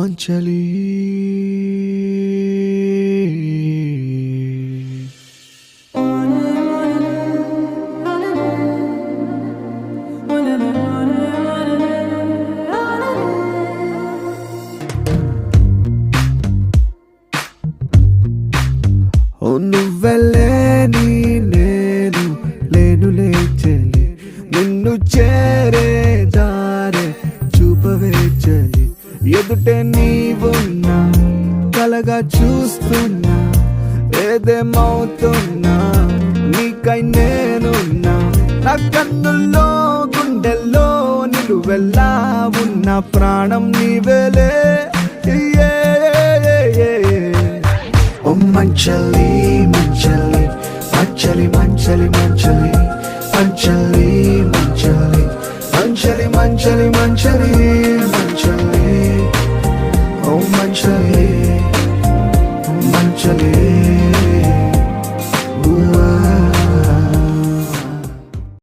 మంచలి నువ్వెలేని నేను లేను లేచలి నిన్ను చేరే దారే చూపవే చలి ఎదుటే నీవున్నా కలగా చూస్తున్నా ఏదేమవుతున్నా నీకై నేనున్నా నా కన్నుల్లో గుండెల్లో నిలువెల్లా ఉన్న ప్రాణం నీవేలే ఓ మంచలి మంచలి మంచలి మంచలి మంచలి మంచలి మంచలి మంచలి మంచలి మంచలి మంచలి ఓ మంచలి మంచలి